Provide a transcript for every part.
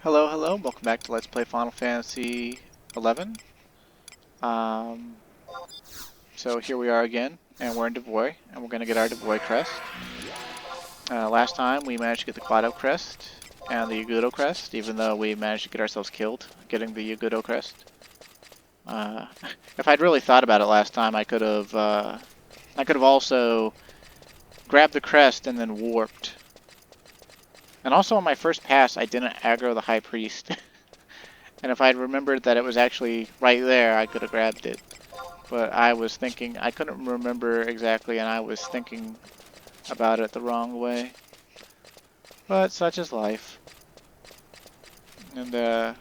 Hello, hello, welcome back to Let's Play Final Fantasy XI. So here we are again, and we're in Devoy, and we're going to get our Devoy crest. Last time we managed to get the Quado crest and the Yagudo crest, even though we managed to get ourselves killed getting the Yagudo crest. If I'd really thought about it last time, I could have also grabbed the crest and then warped. And also on my first pass, I didn't aggro the High Priest. And if I'd remembered that it was actually right there, I could have grabbed it. But I was thinking, I couldn't remember exactly, and I was thinking about it the wrong way. But such is life. And we're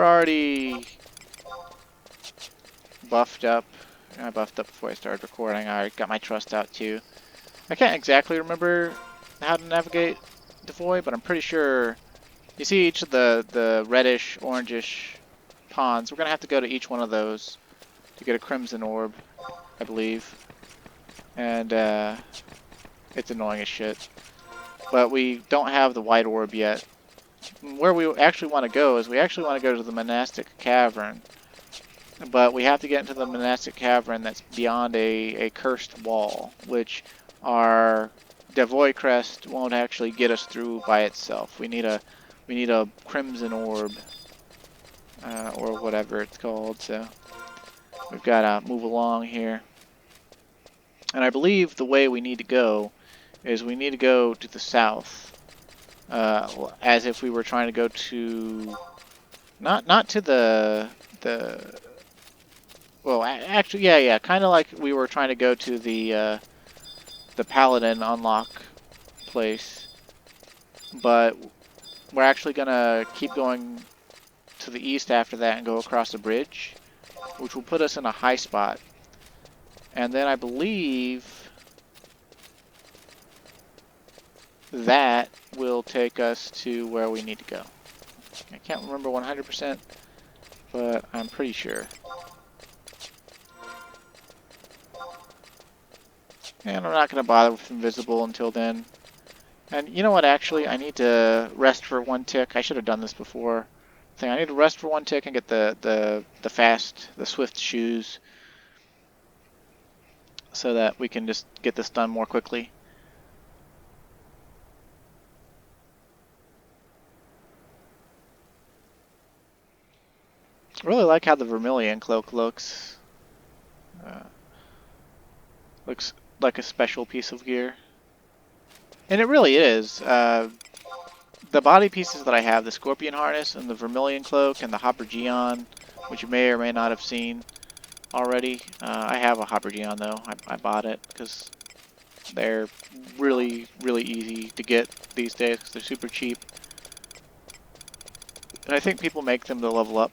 already buffed up. I buffed up before I started recording. I got my trust out too. I can't exactly remember how to navigate Devoy, but I'm pretty sure you see each of the reddish, orangish ponds. We're going to have to go to each one of those to get a crimson orb, I believe. And it's annoying as shit. But we don't have the white orb yet. Where we actually want to go is we actually want to go to the monastic cavern. But we have to get into the monastic cavern that's beyond a cursed wall, which our Devoy crest won't actually get us through by itself. We need a crimson orb, or whatever it's called. So we've got to move along here. And I believe the way we need to go is we need to go to the south, as if we were trying to go to not to the well, actually, yeah, kind of like we were trying to go to the Paladin unlock place, but we're actually gonna keep going to the east after that and go across the bridge, which will put us in a high spot. And then I believe that will take us to where we need to go. I can't remember 100%, but I'm pretty sure. And I'm not going to bother with Invisible until then. And you know what, actually, I need to rest for one tick. I should have done this before. I need to rest for one tick and get the swift shoes, so that we can just get this done more quickly. I really like how the Vermilion Cloak looks. Looks like a special piece of gear. And it really is. The body pieces that I have, the Scorpion Harness and the Vermilion Cloak and the Hopper Geon, which you may or may not have seen already. I have a Hopper Geon though. I bought it because they're really, really easy to get these days because they're super cheap. And I think people make them to level up,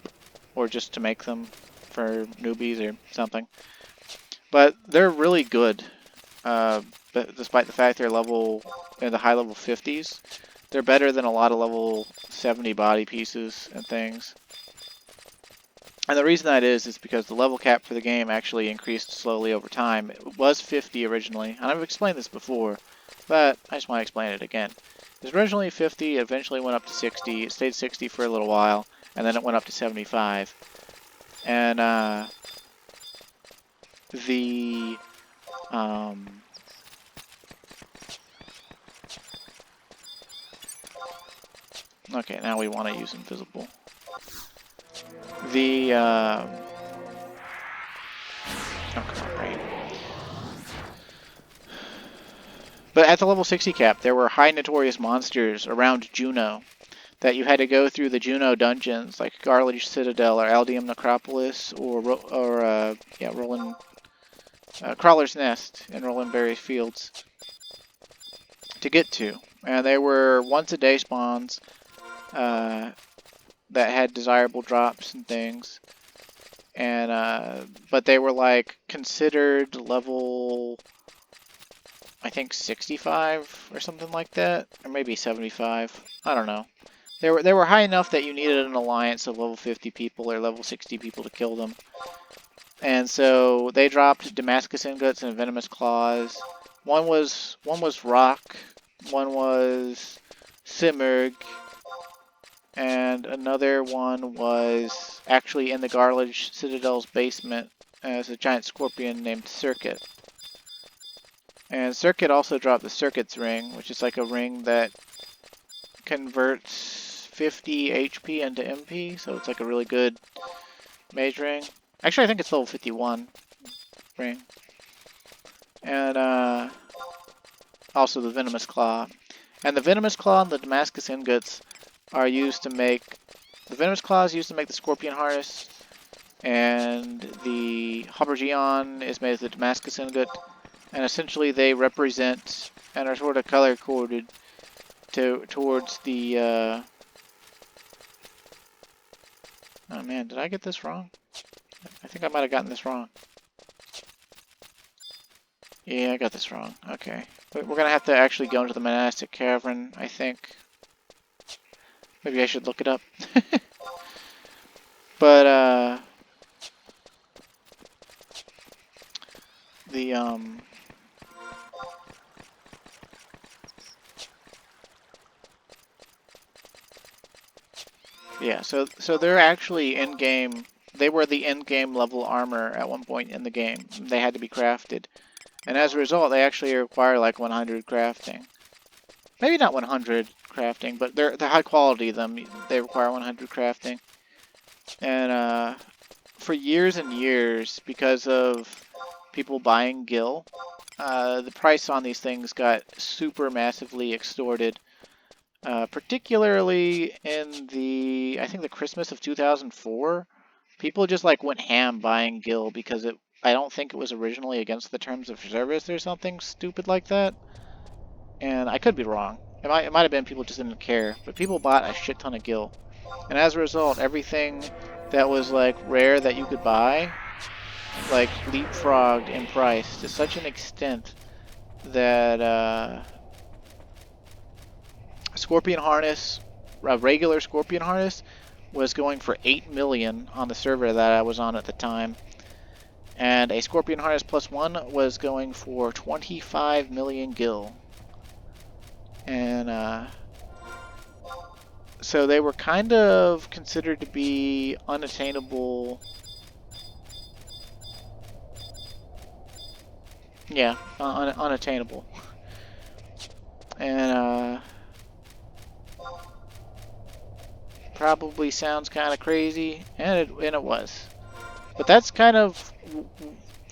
or just to make them for newbies or something. But they're really good. But despite the fact they're level in the high level 50s, they're better than a lot of level 70 body pieces and things. And the reason that is because the level cap for the game actually increased slowly over time. It was 50 originally, and I've explained this before, but I just want to explain it again. It was originally 50, it eventually went up to 60, it stayed 60 for a little while, and then it went up to 75. And okay, now we want to use Invisible. Oh, come on, right. But at the level 60 cap, there were high notorious monsters around Juno that you had to go through the Juno dungeons, like Garlish Citadel or Aldium Necropolis, or Roland Crawler's Nest in Roland Berry Fields to get to. And they were once a day spawns that had desirable drops and things. And but they were like considered level, I think 65 or something like that, or maybe 75. I don't know. They were high enough that you needed an alliance of level 50 people or level 60 people to kill them. And so they dropped Damascus ingots and venomous claws. One was rock, one was Simurg, and another one was actually in the Garledge Citadel's basement as a giant scorpion named Circuit. And Circuit also dropped the Circuit's ring, which is like a ring that converts 50 HP into MP, so it's like a really good mage ring. Actually, I think it's level 51 ring. And also the Venomous Claw. And the Venomous Claw and the Damascus Ingots are used to make... The Venomous Claw is used to make the Scorpion Harness, and the Habergeon is made of the Damascus Ingot, and essentially they represent and are sort of color-coded towards the... Oh man, did I get this wrong? I think I might have gotten this wrong. Yeah, I got this wrong. Okay. We're going to have to actually go into the monastic cavern, I think. Maybe I should look it up. But, yeah, so they're actually in-game... They were the in-game level armor at one point in the game. They had to be crafted. And as a result, they actually require like 100 crafting. Maybe not 100 crafting, but they're high quality of them. They require 100 crafting. And for years and years, because of people buying Gil, the price on these things got super massively extorted. Particularly in the, I think the Christmas of 2004, people just like went ham buying Gil because I don't think it was originally against the terms of service or something stupid like that. And I could be wrong. It might have been people just didn't care, but people bought a shit ton of Gil. And as a result, everything that was like rare that you could buy, like leapfrogged in price to such an extent that Scorpion Harness, a regular Scorpion Harness, was going for 8 million on the server that I was on at the time. And a Scorpion Harness plus one was going for 25 million Gil. And so they were kind of considered to be unattainable. Yeah, unattainable. And probably sounds kind of crazy, and it was. But that's kind of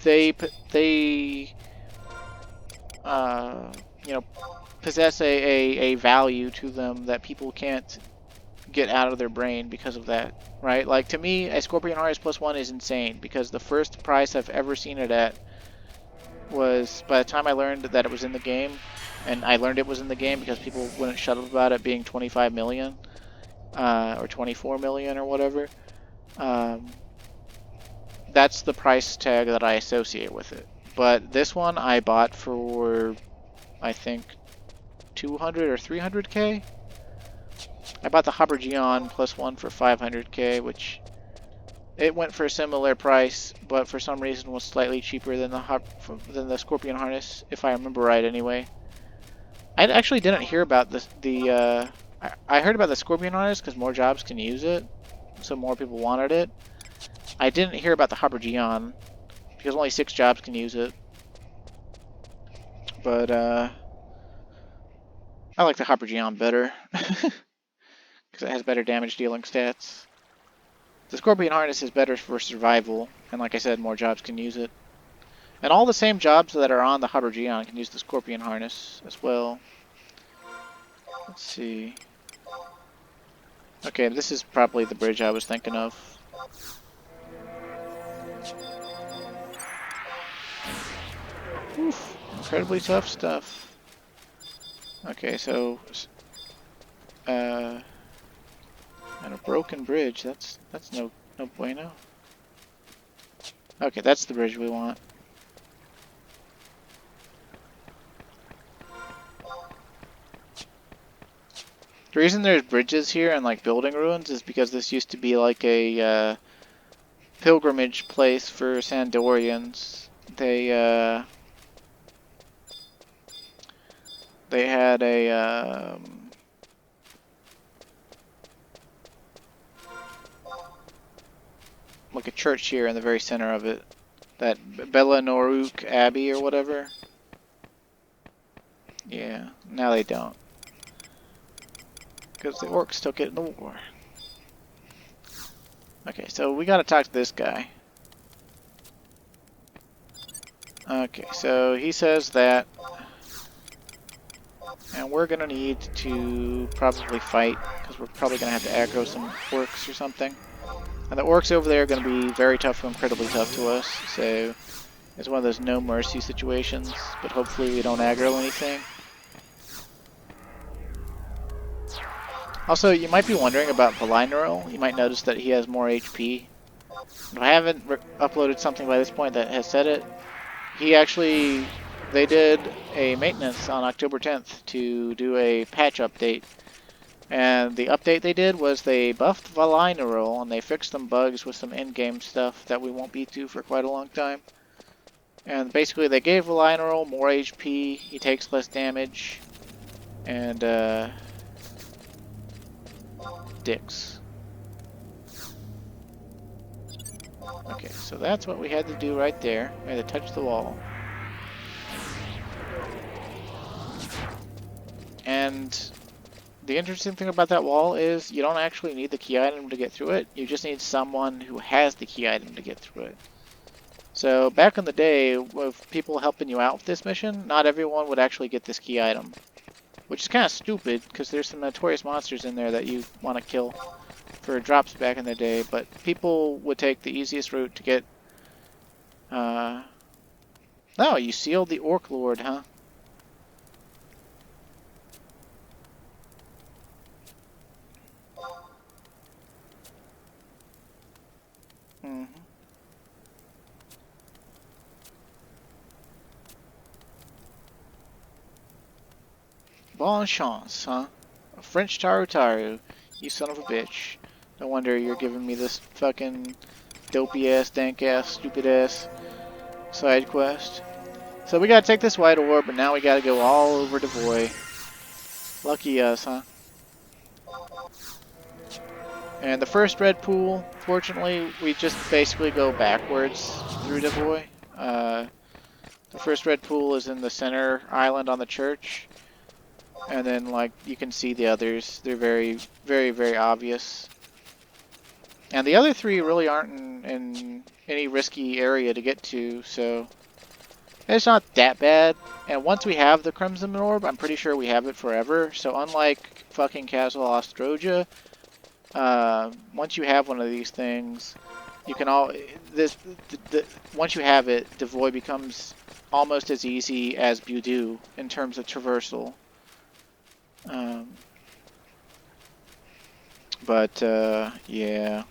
they you know, possess a value to them that people can't get out of their brain because of that, right? Like to me, a Scorpion Harness plus one is insane because the first price I've ever seen it at was, by the time I learned that it was in the game, and I learned it was in the game because people wouldn't shut up about it being 25 million or 24 million or whatever. That's the price tag that I associate with it. But this one I bought for, I think, 200 or 300k. I bought the Habergeon plus one for 500k, which it went for a similar price, but for some reason was slightly cheaper than the Scorpion Harness, if I remember right. Anyway, I actually didn't hear about this. I heard about the Scorpion Harness because more jobs can use it, so more people wanted it. I didn't hear about the Habergeon because only 6 jobs can use it. But I like the Habergeon better because it has better damage dealing stats. The Scorpion Harness is better for survival, and like I said, more jobs can use it. And all the same jobs that are on the Habergeon can use the Scorpion Harness as well. Let's see. Okay, this is probably the bridge I was thinking of. Oof, incredibly tough stuff. Okay, so and a broken bridge. That's no bueno. Okay, that's the bridge we want. The reason there's bridges here and like building ruins is because this used to be like a pilgrimage place for Sandorians. They had a like a church here in the very center of it. That Bella Noruk Abbey or whatever. Yeah, now they don't. Because the orcs took it in the war. Okay, so we gotta talk to this guy. Okay, so he says that, and we're gonna need to probably fight, because we're probably gonna have to aggro some orcs or something. And the orcs over there are gonna be very tough or incredibly tough to us, so it's one of those no mercy situations, but hopefully we don't aggro anything. Also, you might be wondering about Vermilion. You might notice that he has more HP. If I haven't uploaded something by this point that has said it, they did a maintenance on October 10th to do a patch update. And the update they did was they buffed Vermilion and they fixed some bugs with some in-game stuff that we won't be to for quite a long time. And basically they gave Vermilion more HP, he takes less damage, and dicks. Okay, so that's what we had to do right there. We had to touch the wall. And the interesting thing about that wall is you don't actually need the key item to get through it. You just need someone who has the key item to get through it. So back in the day, with people helping you out with this mission, not everyone would actually get this key item. Which is kind of stupid, because there's some notorious monsters in there that you want to kill for drops back in the day, but people would take the easiest route to get... No, you sealed the Orc Lord, huh? Mm-hmm. Bon chance, huh? A French Taru, you son of a bitch. No wonder you're giving me this fucking dopey ass, dank ass, stupid ass side quest. So we gotta take this white orb, but now we gotta go all over Devoy. Lucky us, huh? And the first red pool, fortunately, we just basically go backwards through Devoy. The first red pool is in the center island on the church. And then, like, you can see the others. They're very, very, very obvious. And the other three really aren't in any risky area to get to, so it's not that bad. And once we have the Crimson Orb, I'm pretty sure we have it forever. So unlike fucking Castle Ostroja, once you have one of these things, you can once you have it, Devoy becomes almost as easy as Budu in terms of traversal. Yeah.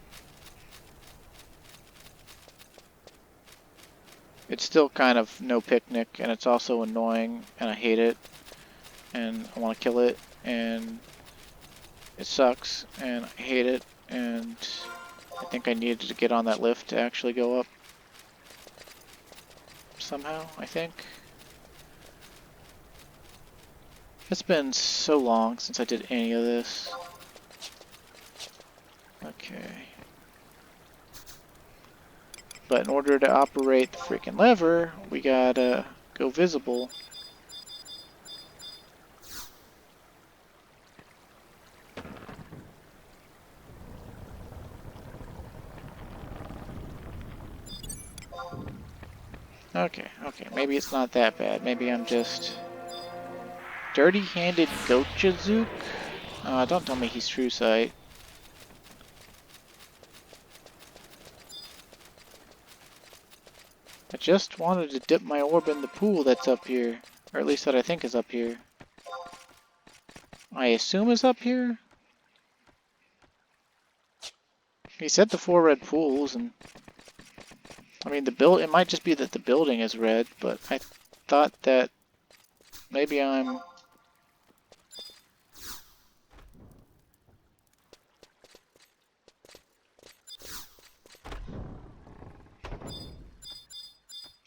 It's still kind of no picnic, and it's also annoying, and I hate it, and I want to kill it, and it sucks, and I hate it, and I think I needed to get on that lift to actually go up somehow, I think. It's been so long since I did any of this. Okay. But in order to operate the freaking lever, we gotta go visible. Okay, maybe it's not that bad. Maybe I'm just... Dirty-handed Gochazook? Don't tell me he's true sight. I just wanted to dip my orb in the pool that's up here. Or at least that I think is up here. I assume is up here? He said the 4 red pools, and... I mean, it might just be that the building is red, but I thought that maybe I'm...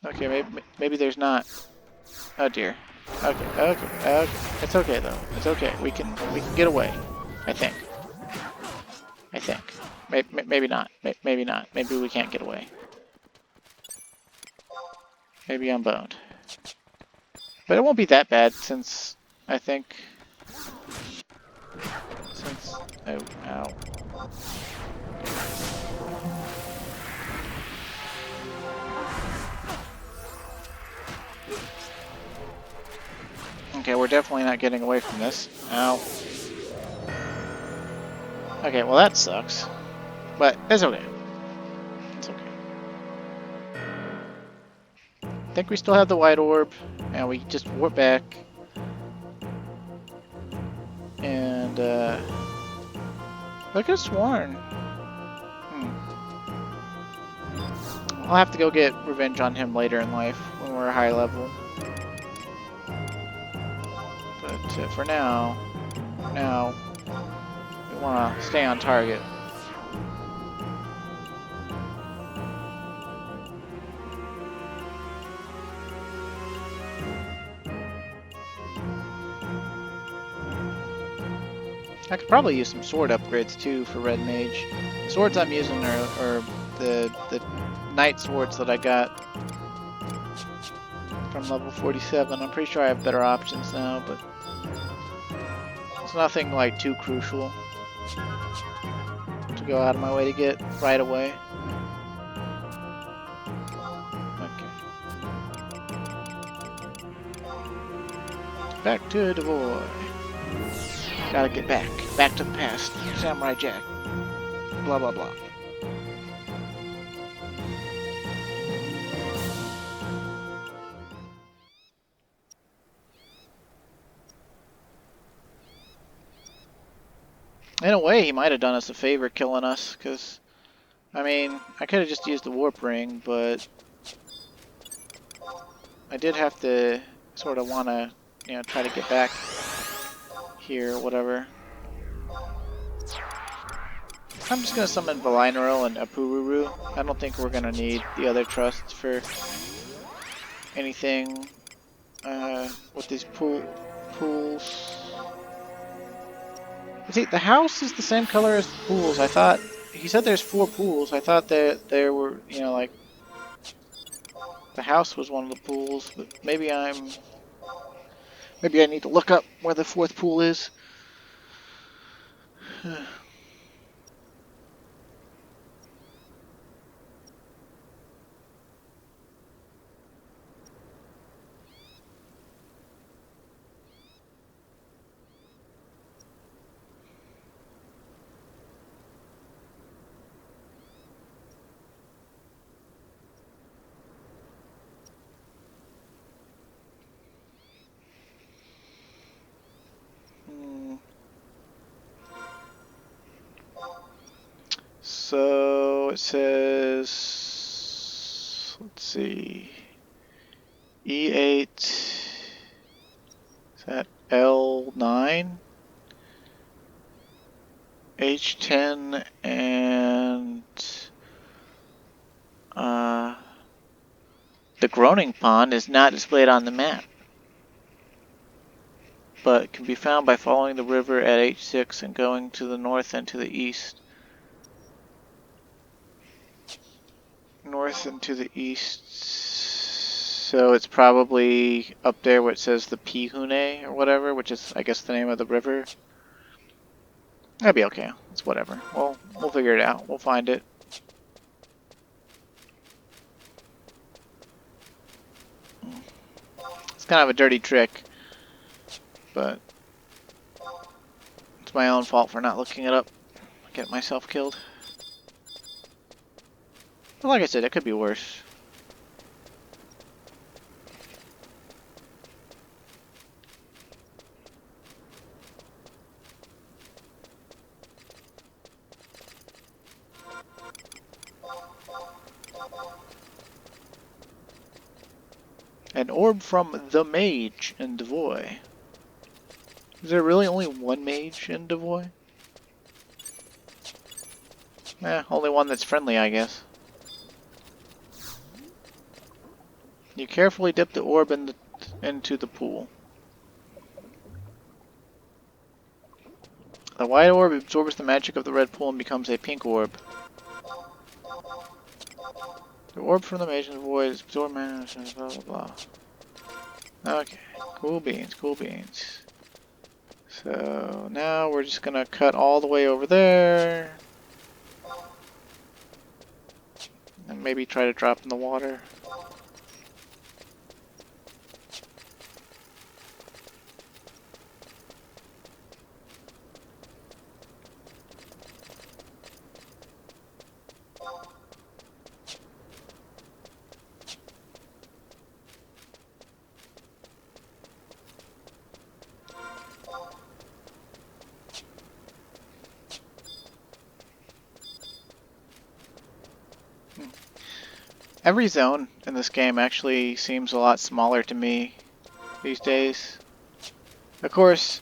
Okay, maybe there's not. Oh dear. Okay. It's okay though. It's okay. We can get away. I think. Maybe not. Maybe not. Maybe we can't get away. Maybe I'm boned. But it won't be that bad since, I think... Since... Oh, ow. Okay, we're definitely not getting away from this. Ow. Okay, well that sucks. But it's okay. It's okay. I think we still have the white orb, and we just warp back. And, I could have sworn. I'll have to go get revenge on him later in life, when we're high level. But for now, we want to stay on target. I could probably use some sword upgrades too for Red Mage. The swords I'm using are the knight swords that I got from level 47. I'm pretty sure I have better options now, but it's nothing like too crucial to go out of my way to get right away. Okay. Back to Devoy. Gotta get back. Back to the past. Samurai Jack. Blah blah blah. In a way, he might have done us a favor killing us, because, I mean, I could have just used the warp ring, but I did have to sort of want to, you know, try to get back here or whatever. I'm just going to summon Valinor and Apururu. I don't think we're going to need the other trusts for anything with these pools. See, the house is the same color as the pools. I thought, he said there's 4 pools. I thought that there were, you know, like, the house was one of the pools, but maybe I need to look up where the 4th pool is. So it says, let's see, E8, is that L9, H10, and the Groaning Pond is not displayed on the map, but can be found by following the river at H6 and going to the north and to the east. North and to the east, so it's probably up there where it says the Pihune or whatever, which is, I guess, the name of the river. That'd be okay. It's whatever. We'll figure it out. We'll find it. It's kind of a dirty trick, but it's my own fault for not looking it up. Get myself killed. But like I said, it could be worse. An orb from the mage in Devoy. Is there really only one mage in Devoy? Only one that's friendly, I guess. You carefully dip the orb into the pool. The white orb absorbs the magic of the red pool and becomes a pink orb. The orb from the Mage's Void is absorbed mana, blah blah blah. Okay, cool beans, cool beans. So now we're just gonna cut all the way over there. And maybe try to drop in the water. Every zone in this game actually seems a lot smaller to me these days. Of course,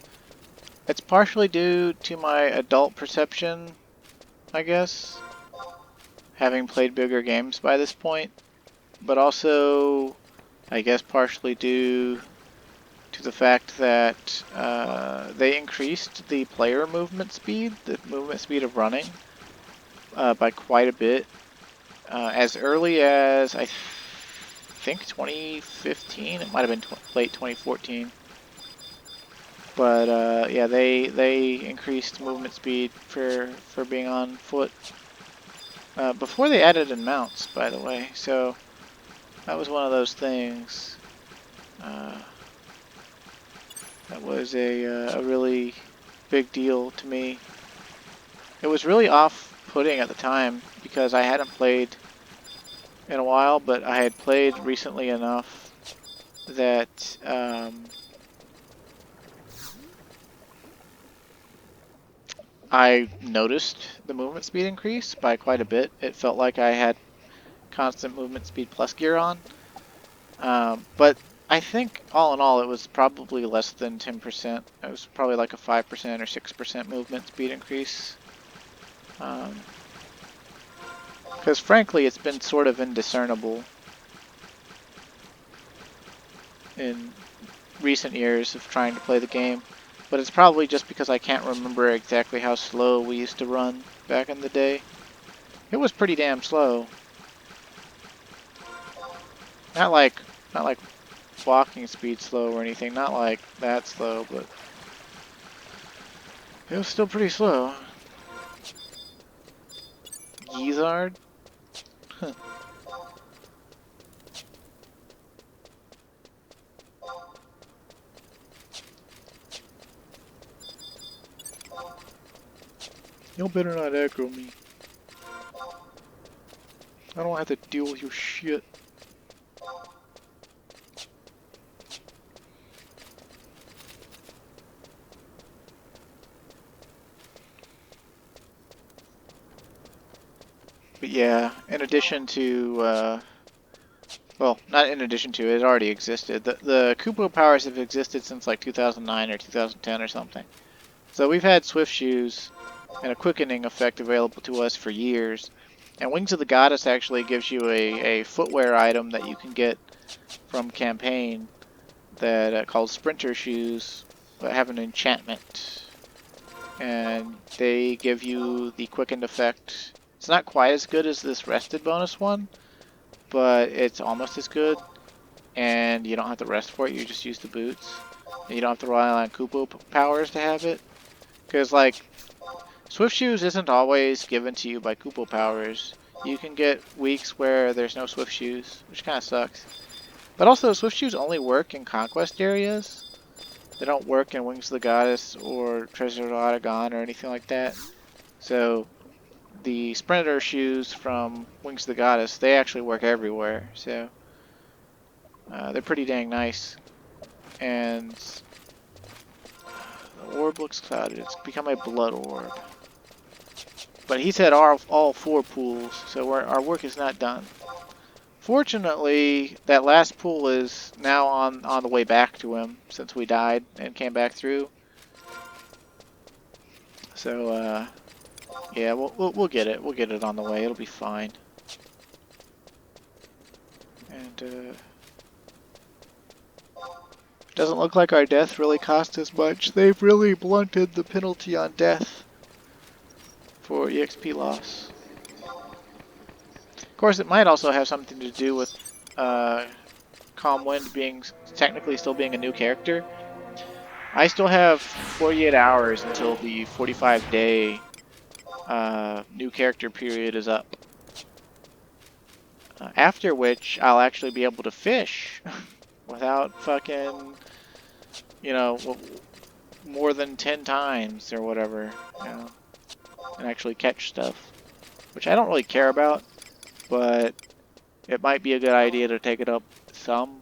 it's partially due to my adult perception, I guess, having played bigger games by this point, but also, I guess, partially due to the fact that they increased the player movement speed, the movement speed of running, by quite a bit. As early as, I think, 2015, it might have been late 2014. But yeah, they increased movement speed for being on foot. Before they added in mounts, by the way, so that was one of those things. That was a really big deal to me. It was really off-putting at the time because I hadn't played in a while, but I had played recently enough that I noticed the movement speed increase by quite a bit. It felt like I had constant movement speed plus gear on. But I think all in all it was probably less than 10%. It was probably like a 5% or 6% movement speed increase. Because frankly it's been sort of indiscernible in recent years of trying to play the game. But it's probably just because I can't remember exactly how slow we used to run back in the day. It was pretty damn slow. Not like walking speed slow or anything, not like that slow, but it was still pretty slow. Gizzard? Huh. You better not aggro me. I don't have to deal with your shit. But yeah, in addition to, well, not in addition to, it already existed. The Kupo powers have existed since like 2009 or 2010 or something. So we've had Swift Shoes and a quickening effect available to us for years. And Wings of the Goddess actually gives you a footwear item that you can get from campaign that called Sprinter Shoes that have an enchantment. And they give you the quickened effect. It's not quite as good as this rested bonus one, but it's almost as good. And you don't have to rest for it, you just use the boots. And you don't have to rely on Kupo powers to have it. Because, like, Swift Shoes isn't always given to you by Kupo powers. You can get weeks where there's no Swift Shoes, which kind of sucks. But also, Swift Shoes only work in Conquest areas. They don't work in Wings of the Goddess or Treasure of Aragon or anything like that. So, the Sprinter Shoes from Wings of the Goddess, they actually work everywhere. So, they're pretty dang nice. And the orb looks clouded. It's become a blood orb. But he's had all 4 pools, so our work is not done. Fortunately, that last pool is now on the way back to him since we died and came back through. So yeah, we'll get it. We'll get it on the way. It'll be fine. And Doesn't look like our death really cost as much. They've really blunted the penalty on death for EXP loss. Of course, it might also have something to do with Calm Wind being technically still being a new character. I still have 48 hours until the 45-day new character period is up. After which, I'll actually be able to fish without fucking, you know, more than 10 times or whatever, you know, and actually catch stuff. Which I don't really care about, but it might be a good idea to take it up some.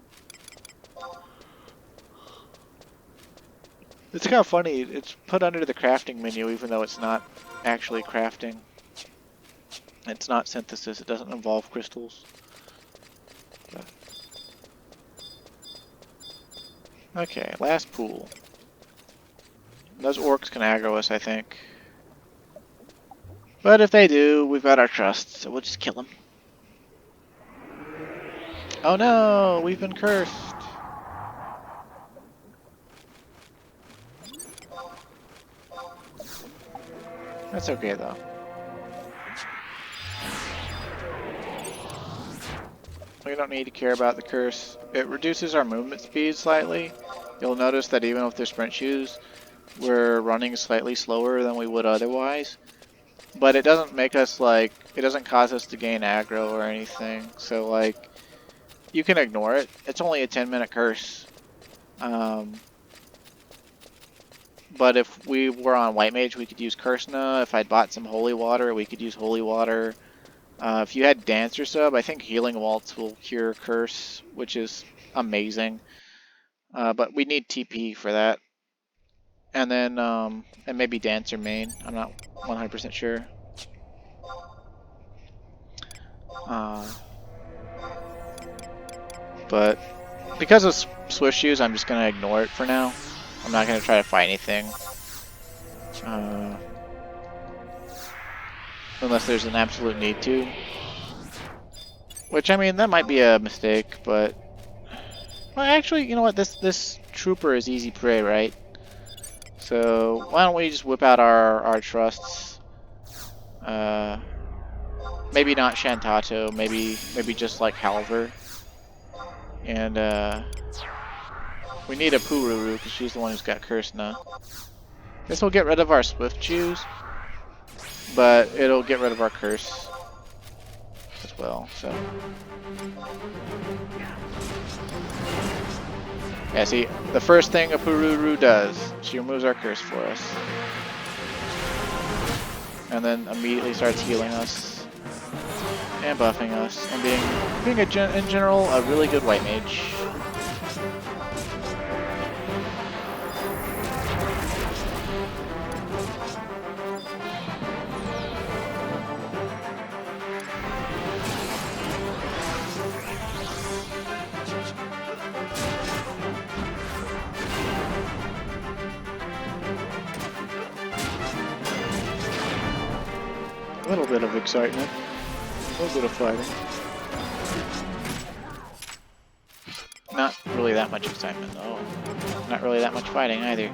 It's kind of funny, it's put under the crafting menu even though it's not actually crafting. It's not synthesis, it doesn't involve crystals. But. Okay, last pool. Those orcs can aggro us, I think. But if they do, we've got our trust, so we'll just kill them. Oh no, we've been cursed. That's okay though. We don't need to care about the curse. It reduces our movement speed slightly. You'll notice that even with the sprint shoes, we're running slightly slower than we would otherwise. But it doesn't make us like, it doesn't cause us to gain aggro or anything. So like, you can ignore it. It's only a 10-minute curse. But if we were on White Mage, we could use Kursna. If I'd bought some Holy Water, we could use Holy Water. If you had Dancer Sub, I think Healing Waltz will cure Curse, which is amazing. But we need TP for that. And then, and maybe Dancer Main. I'm not 100% sure. But because of Swift Shoes, I'm just going to ignore it for now. I'm not going to try to fight anything. Unless there's an absolute need to. Which, I mean, that might be a mistake, but... Well, actually, you know what? This trooper is easy prey, right? So, why don't we just whip out our trusts? Maybe not Shantato, maybe just like Halver. And, we need a Pururu, because she's the one who's got Kursna. This will get rid of our Swift Shoes, but it'll get rid of our Curse as well, so... Yeah, see, the first thing a Pururu does, she removes our curse for us. And then immediately starts healing us. And buffing us. And being in general, a really good White Mage. A little bit of excitement, a little bit of fighting. Not really that much excitement though. Not really that much fighting either.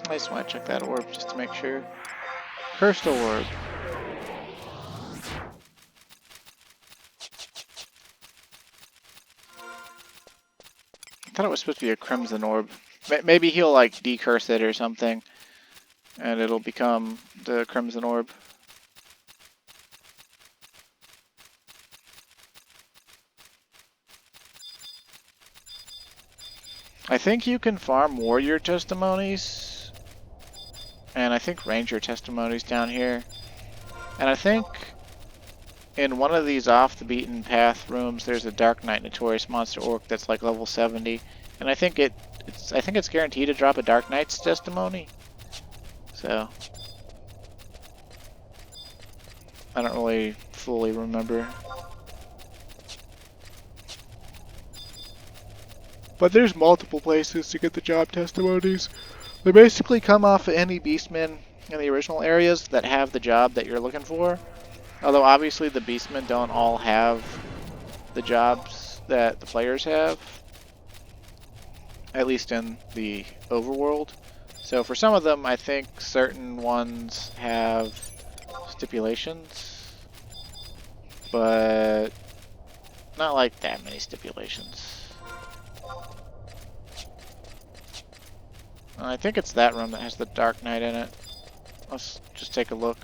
I just want to check that orb just to make sure. Cursed orb. I thought it was supposed to be a crimson orb. Maybe he'll like decurse it or something, and it'll become the crimson orb. I think you can farm warrior testimonies. And I think ranger testimonies down here. And I think in one of these off the beaten path rooms, there's a Dark Knight Notorious Monster Orc that's like level 70, and I think it's guaranteed to drop a Dark Knight's testimony. So I don't really fully remember. But there's multiple places to get the job testimonies. They basically come off of any beastmen in the original areas that have the job that you're looking for. Although obviously the beastmen don't all have the jobs that the players have. At least in the overworld. So for some of them, I think certain ones have stipulations. But not like that many stipulations. I think it's that room that has the Dark Knight in it. Let's just take a look.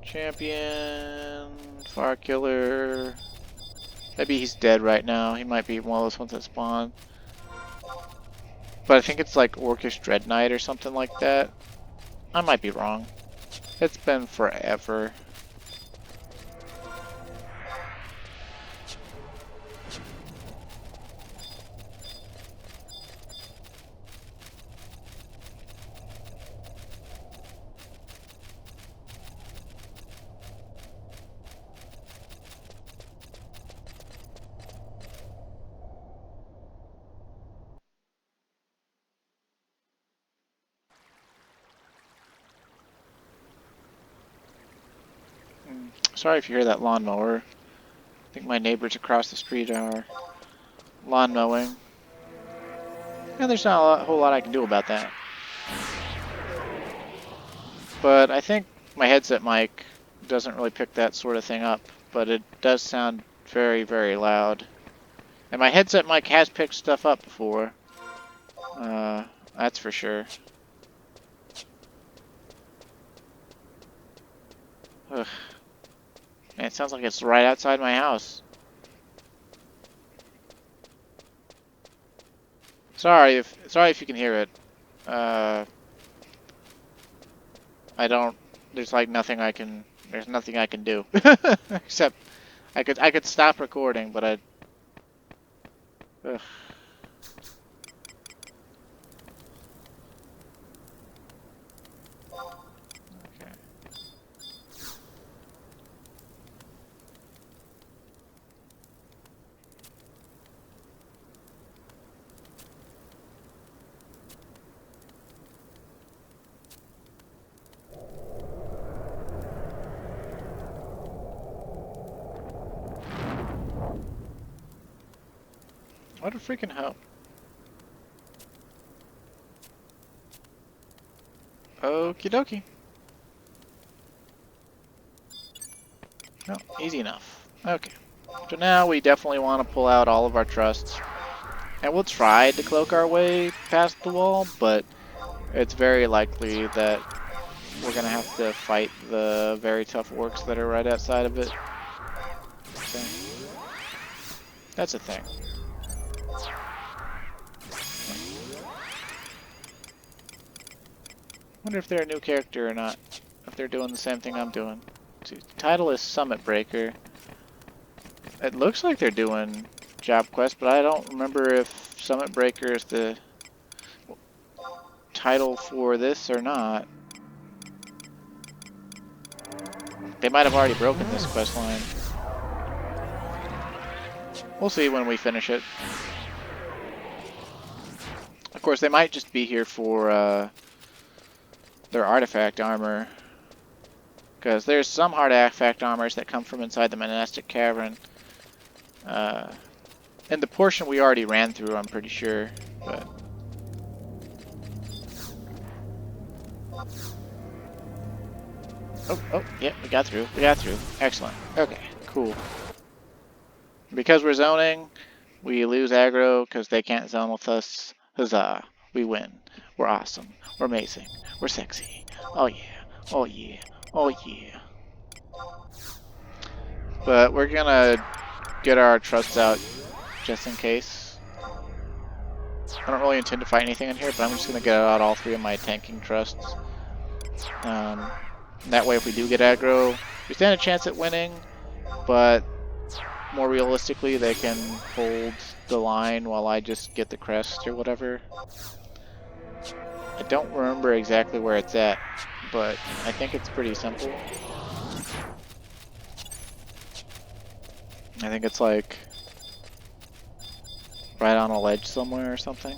Champion, Fire Killer. Maybe he's dead right now. He might be one of those ones that spawn. But I think it's like Orcish Dread Knight or something like that. I might be wrong. It's been forever. Sorry if you hear that lawnmower. I think my neighbors across the street are lawn mowing. And there's not a whole lot I can do about that. But I think my headset mic doesn't really pick that sort of thing up. But it does sound very, very loud. And my headset mic has picked stuff up before. That's for sure. Ugh. Man, it sounds like it's right outside my house. Sorry if you can hear it. I don't. There's like nothing I can. There's nothing I can do except I could stop recording, but ugh. Okay. What a freaking hell. Okie dokie. Oh, easy enough. Okay. So now we definitely want to pull out all of our trusts. And we'll try to cloak our way past the wall, but it's very likely that we're going to have to fight the very tough orcs that are right outside of it. Okay. That's a thing. Wonder if they're a new character or not. If they're doing the same thing I'm doing. The title is Summit Breaker. It looks like they're doing job quests, but I don't remember if Summit Breaker is the title for this or not. They might have already broken this quest line. We'll see when we finish it. Of course, they might just be here for their artifact armor, because there's some artifact armors that come from inside the monastic cavern. In the portion we already ran through, I'm pretty sure, but oh, yeah, we got through. Excellent. Okay, cool. Because we're zoning, we lose aggro because they can't zone with us. Huzzah! We win. We're awesome. We're amazing. We're sexy. Oh yeah. Oh yeah. Oh yeah. But we're gonna get our trusts out just in case. I don't really intend to fight anything in here, but I'm just gonna get out all three of my tanking trusts. That way if we do get aggro, we stand a chance at winning, but more realistically they can hold the line while I just get the crest or whatever. I don't remember exactly where it's at, but I think it's pretty simple. I think it's like right on a ledge somewhere or something.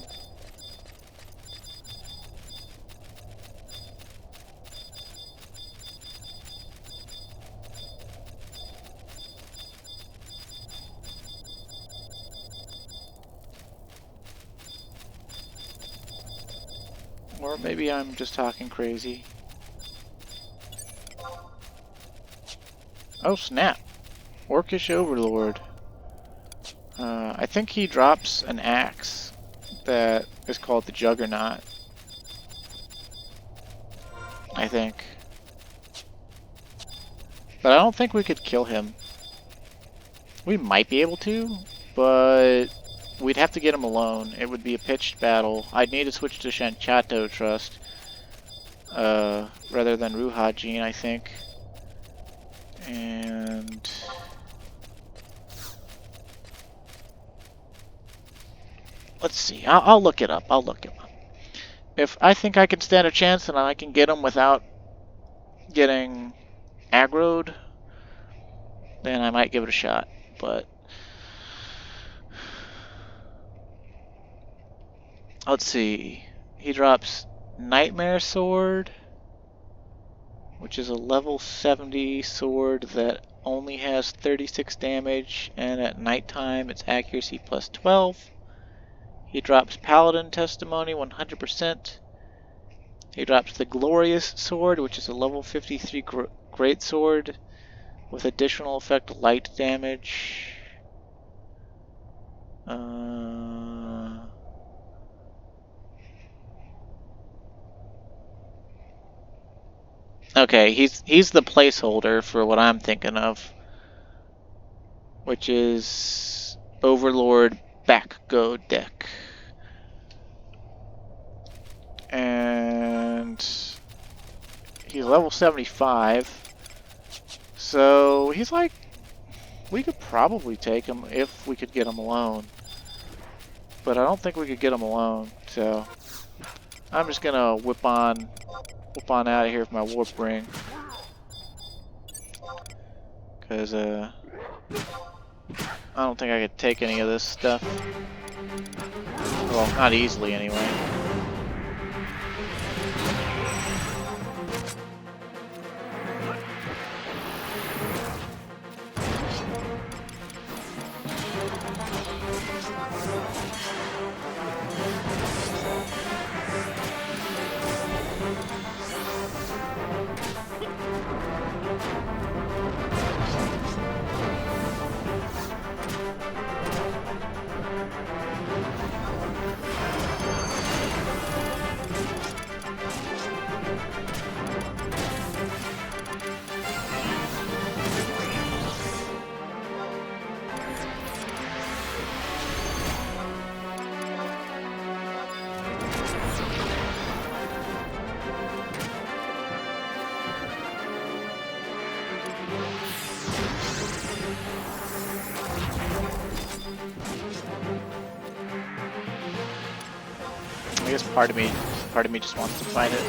Or maybe I'm just talking crazy. Oh snap! Orcish Overlord. I think he drops an axe that is called the Juggernaut. I think. But I don't think we could kill him. We might be able to, but we'd have to get him alone. It would be a pitched battle. I'd need to switch to Shanchato Trust rather than Ruhajin, I think. And let's see. I'll look it up. I'll look him up. If I think I can stand a chance and I can get him without getting aggroed, then I might give it a shot. But let's see. He drops Nightmare Sword, which is a level 70 sword that only has 36 damage, and at nighttime its accuracy plus 12. He drops Paladin Testimony 100%. He drops the Glorious Sword, which is a level 53 Great Sword with additional effect light damage. Okay, he's the placeholder for what I'm thinking of, which is Overlord Backgo deck. And he's level 75, so he's like, we could probably take him if we could get him alone, but I don't think we could get him alone, so I'm just gonna whip on out of here with my warp ring, because I don't think I could take any of this stuff. Well, not easily anyway. I guess part of me just wants to fight it.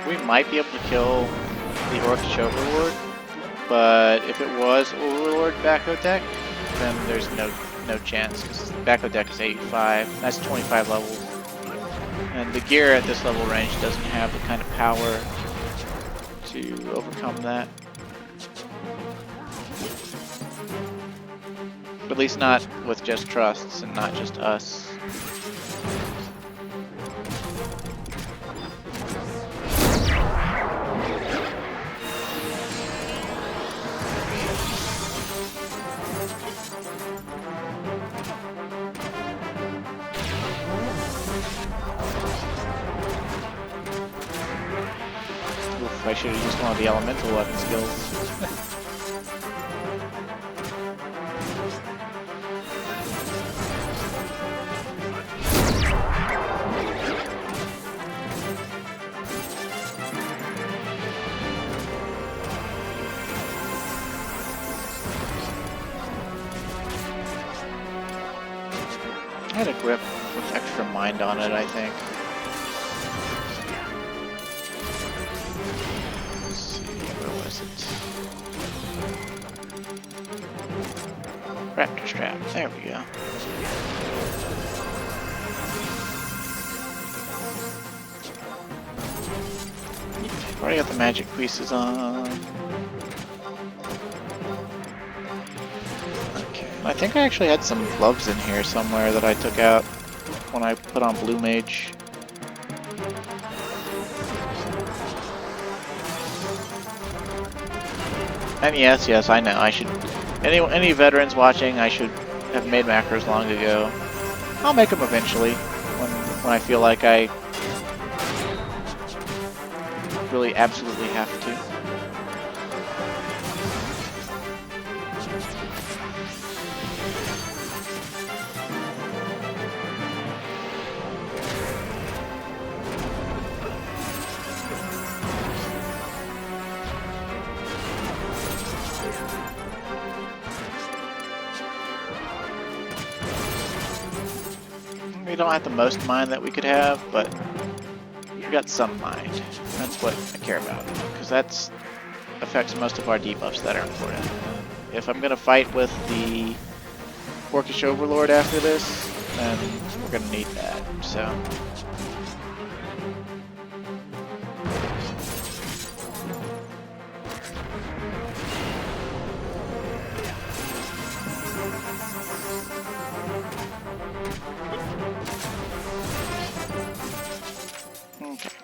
We might be able to kill the Orcish Overlord, but if it was Overlord Backgo deck, then there's no chance, because Backgo deck is 85. That's 25 levels. And the gear at this level range doesn't have the kind of power to overcome that. At least not with just trusts and not just us. Oof, I should have used one of the elemental weapon skills. I had a grip with extra mind on it, I think. Let's see, where was it? Raptor strap, there we go. Already got the magic pieces on. I think I actually had some gloves in here somewhere that I took out when I put on Blue Mage. And yes, I know, I should... Any veterans watching, I should have made macros long ago. I'll make them eventually, when I feel like I really absolutely have to. We don't have the most mind that we could have, but we got some mind. That's what I care about, because that affects most of our debuffs that are important. If I'm going to fight with the Orcish Overlord after this, then we're going to need that, so...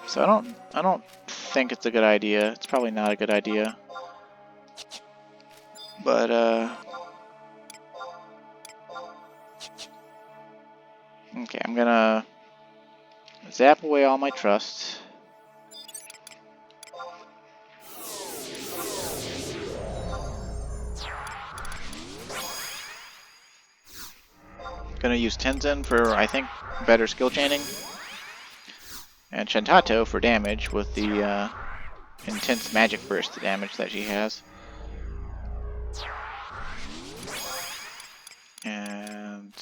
So I don't think it's a good idea. It's probably not a good idea. But okay, I'm gonna zap away all my trust. Gonna use Tenzin for, I think, better skill chaining. And Shantato for damage with the intense magic burst damage that she has. And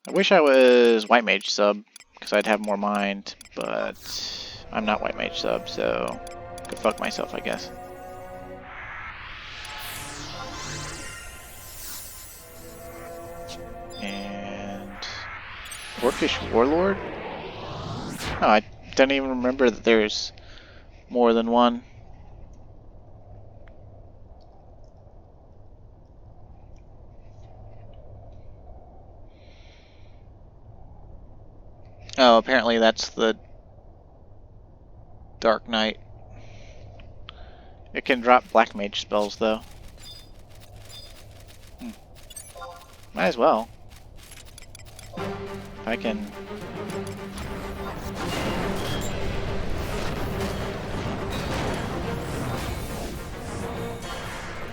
I wish I was White Mage sub, because I'd have more mind, but I'm not White Mage sub, so go fuck myself, I guess. And Orcish Warlord? Oh, I don't even remember that there's more than one. Oh, apparently that's the Dark Knight. It can drop Black Mage spells, though. Might as well. If I can...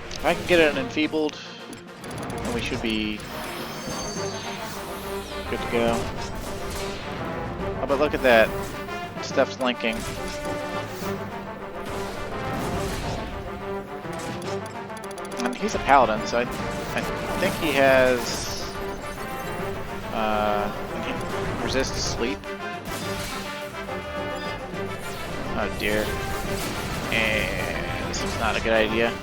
If I can get it enfeebled, then we should be good to go. Oh, but look at that. Stuff's linking. And he's a paladin, so I think he has he resists sleep. Oh dear. And this is not a good idea.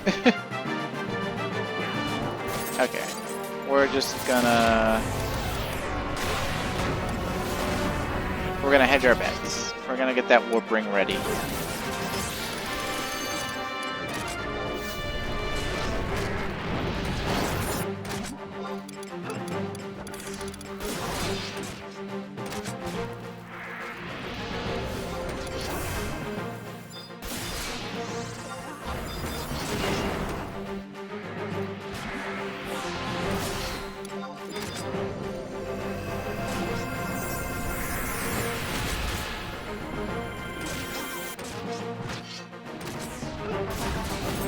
Okay. We're just gonna we're gonna hedge our bets. We're gonna get that warp ring ready.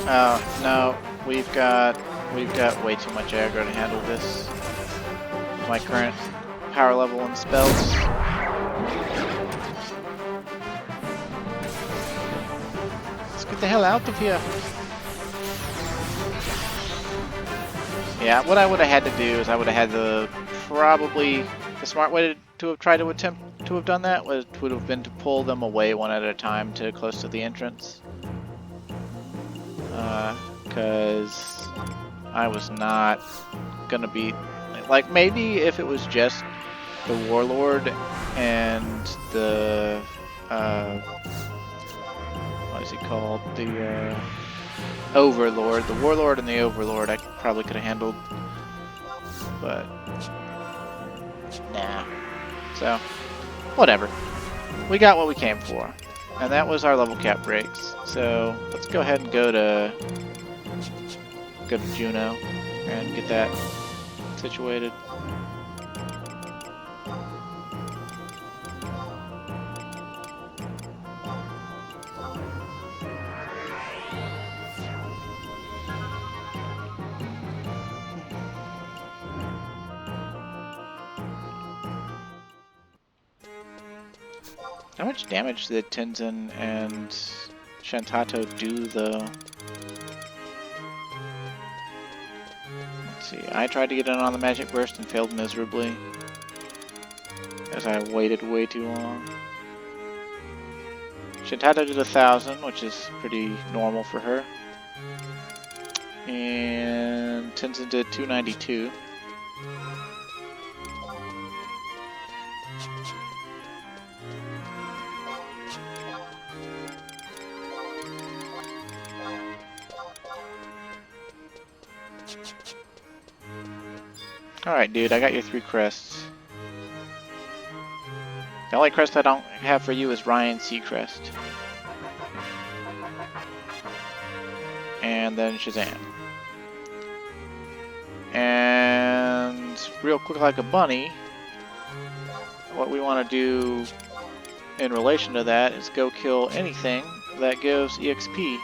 Oh, no, we've got way too much aggro to handle this. My current power level and spells. Let's get the hell out of here. Yeah, what I would have had to do is I would have had to probably the smart way to have tried to attempt to have done that would have been to pull them away one at a time to close to the entrance. Because I was not gonna be like, maybe if it was just the Warlord and the what is he called, the Overlord, the Warlord and the Overlord, I probably could have handled, but nah. So whatever, we got what we came for, and that was our level cap breaks. So let's go ahead and go to Juno and get that situated. How much damage did Tenzin and Shantato do, though? Let's see. I tried to get in on the magic burst and failed miserably, as I waited way too long. Shantato did 1,000, which is pretty normal for her. And Tenzin did 292. Alright, dude, I got your 3 crests. The only crest I don't have for you is Ryan Seacrest. And then Shazam. And real quick, like a bunny, what we want to do in relation to that is go kill anything that gives EXP.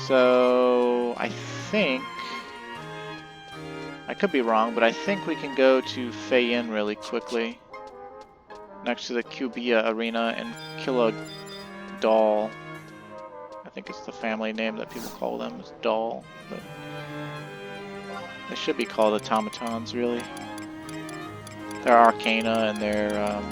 So I think, I could be wrong, but I think we can go to Fei-Yin really quickly, next to the Cubia arena, and kill a doll. I think it's the family name that people call them, is doll, but they should be called automatons, really. They're arcana and they're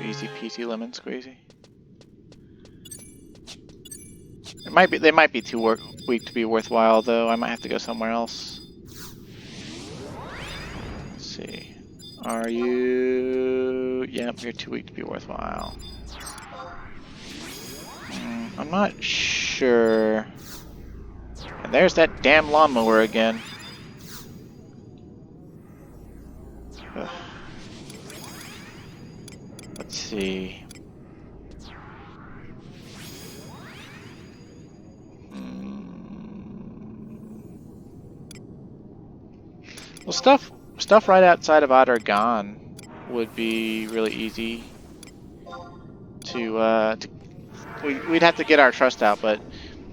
easy peasy lemon squeezy. They might be too weak to be worthwhile, though. I might have to go somewhere else. Let's see. Are you? Yep, you're too weak to be worthwhile. I'm not sure. And there's that damn lawnmower again. Ugh. Let's see. Well, stuff right outside of Adargan would be really easy to we'd have to get our trust out, but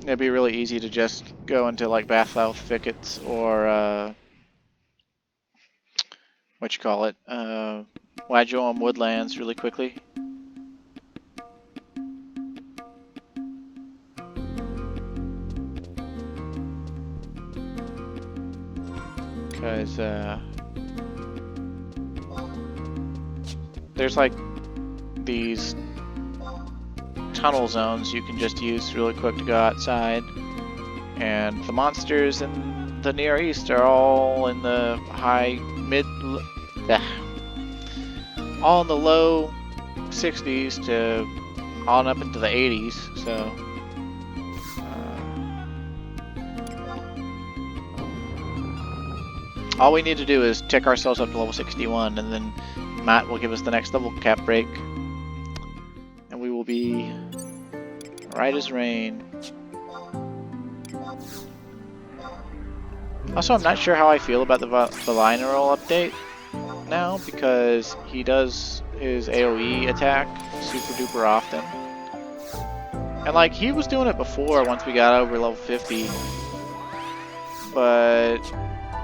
it'd be really easy to just go into like Bathouth Thickets or what you call it, Wajoam Woodlands really quickly. Because there's like these tunnel zones you can just use really quick to go outside. And the monsters in the Near East are all in the all in the low 60s to on up into the 80s. So all we need to do is tick ourselves up to level 61, and then Matt will give us the next level cap break, and we will be right as rain. Also, I'm not sure how I feel about the Vermilion update now, because he does his AoE attack super duper often. And like, he was doing it before once we got over level 50, but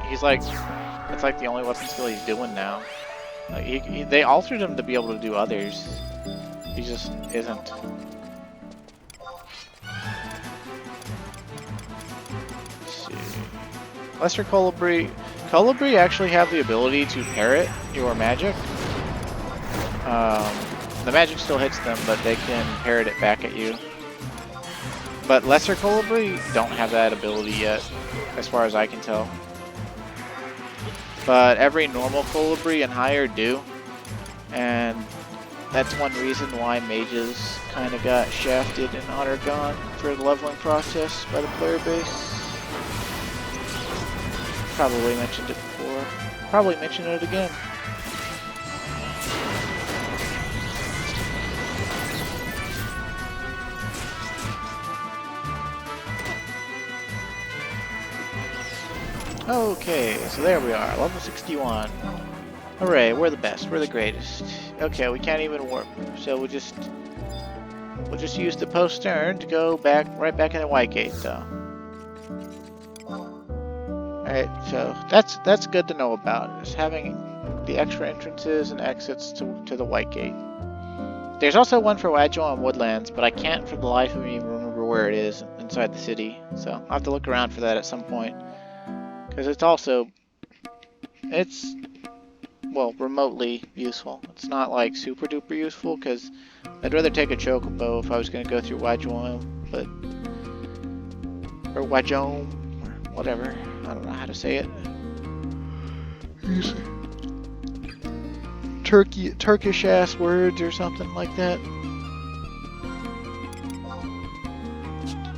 he's like, it's like the only weapon skill he's doing now. Like they altered him to be able to do others. He just isn't. Let's see. Lesser Colibri. Colibri actually have the ability to parrot your magic. The magic still hits them, but they can parrot it back at you. But Lesser Colibri don't have that ability yet, as far as I can tell. But every normal Colibri and higher do. And that's one reason why mages kind of got shafted in Ottergon for the leveling process by the player base. Probably mentioned it before. Probably mention it again. Okay, so there we are, level 61. Hooray, we're the best, we're the greatest. Okay, we can't even warp, so we'll just use the post turn to go right back in the White Gate, though. Alright, so that's good to know about, is having the extra entrances and exits to the White Gate. There's also one for Wadjo and Woodlands, but I can't for the life of me remember where it is inside the city, so I'll have to look around for that at some point. Because it's well, remotely useful. It's not like super duper useful, because I'd rather take a chocobo if I was going to go through Wadjo, or Wadjom, or whatever. I don't know how to say it. Turkish ass words or something like that.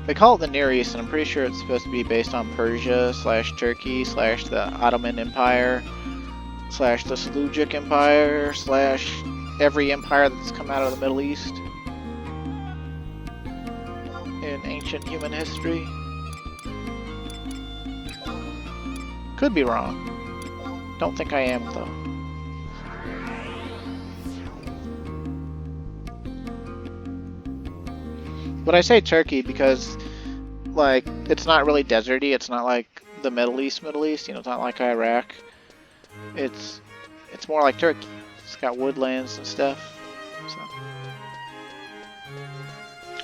They call it the Near East, and I'm pretty sure it's supposed to be based on Persia / Turkey / the Ottoman Empire / the Seljuk Empire / every empire that's come out of the Middle East in ancient human history. Could be wrong. Don't think I am, though. But I say Turkey because, like, it's not really deserty. It's not like the Middle East, you know, it's not like Iraq. It's more like Turkey. It's got woodlands and stuff. So.